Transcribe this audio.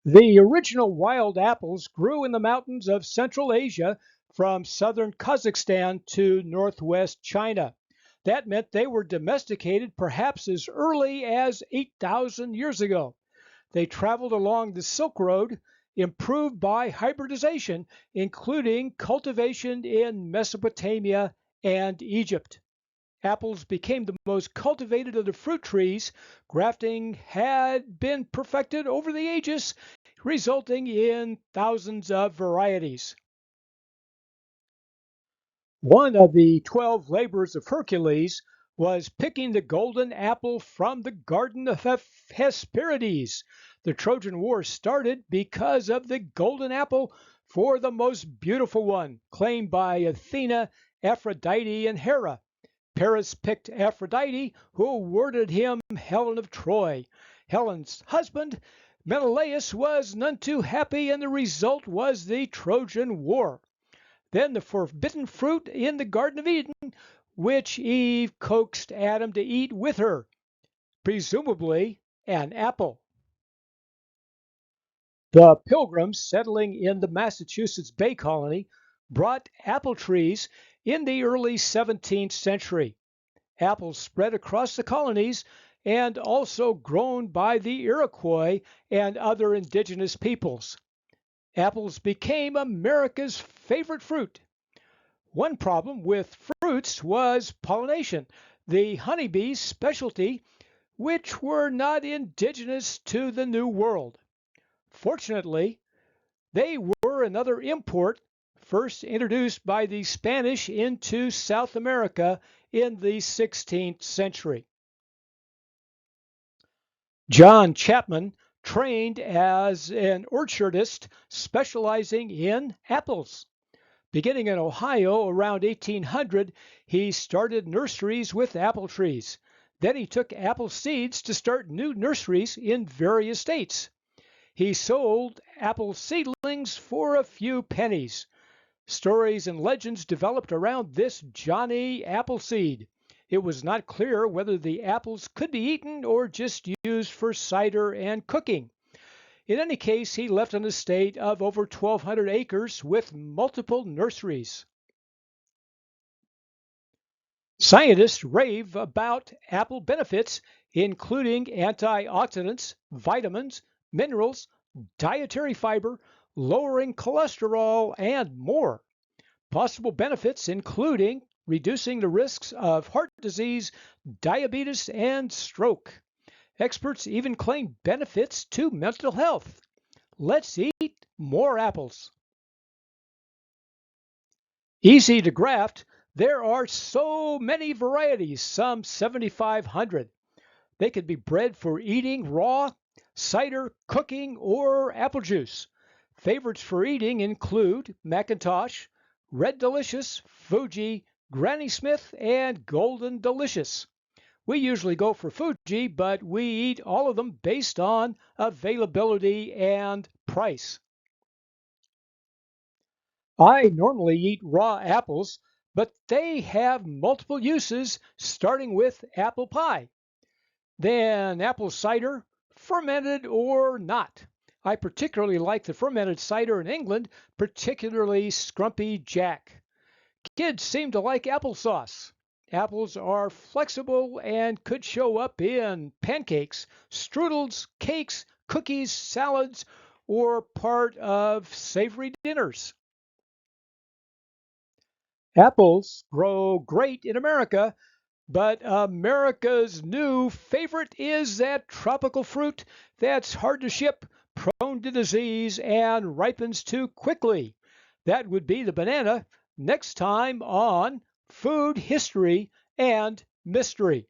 The original wild apples grew in the mountains of Central Asia from southern Kazakhstan to northwest China. That meant they were domesticated perhaps as early as 8,000 years ago. They traveled along the Silk Road, improved by hybridization, including cultivation in Mesopotamia and Egypt. Apples became the most cultivated of the fruit trees. Grafting had been perfected over the ages, resulting in thousands of varieties. One of the 12 labors of Hercules was picking the golden apple from the garden of Hesperides. The Trojan War started because of the golden apple for the most beautiful one, claimed by Athena, Aphrodite, and Hera. Paris picked Aphrodite, who awarded him Helen of Troy. Helen's husband, Menelaus, was none too happy, and the result was the Trojan War. Then the forbidden fruit in the Garden of Eden, which Eve coaxed Adam to eat with her, presumably an apple. The Pilgrims settling in the Massachusetts Bay Colony brought apple trees in the early 17th century. Apples spread across the colonies and also grown by the Iroquois and other indigenous peoples. Apples became America's favorite fruit. One problem with fruits was pollination, the honeybee's specialty, which were not indigenous to the New World. Fortunately, they were another import first introduced by the Spanish into South America in the 16th century. John Chapman trained as an orchardist specializing in apples. Beginning in Ohio around 1800, he started nurseries with apple trees. Then he took apple seeds to start new nurseries in various states. He sold apple seedlings for a few pennies. Stories and legends developed around this Johnny Appleseed. It was not clear whether the apples could be eaten or just used for cider and cooking. In any case, he left an estate of over 1,200 acres with multiple nurseries. Scientists rave about apple benefits, including antioxidants, vitamins, minerals, dietary fiber, lowering cholesterol, and more. Possible benefits including reducing the risks of heart disease, diabetes, and stroke. Experts even claim benefits to mental health. Let's eat more apples. Easy to graft. There are so many varieties, some 7,500. They could be bred for eating raw, cider, cooking, or apple juice. Favorites for eating include McIntosh, Red Delicious, Fuji, Granny Smith, and Golden Delicious. We usually go for Fuji, but we eat all of them based on availability and price. I normally eat raw apples, but they have multiple uses, starting with apple pie. Then apple cider, fermented or not. I particularly like the fermented cider in England, particularly Scrumpy Jack. Kids seem to like applesauce. Apples are flexible and could show up in pancakes, strudels, cakes, cookies, salads, or part of savory dinners. Apples grow great in America, but America's new favorite is that tropical fruit that's hard to ship, prone to disease, and ripens too quickly. That would be the banana. Next time on Food History and Mystery.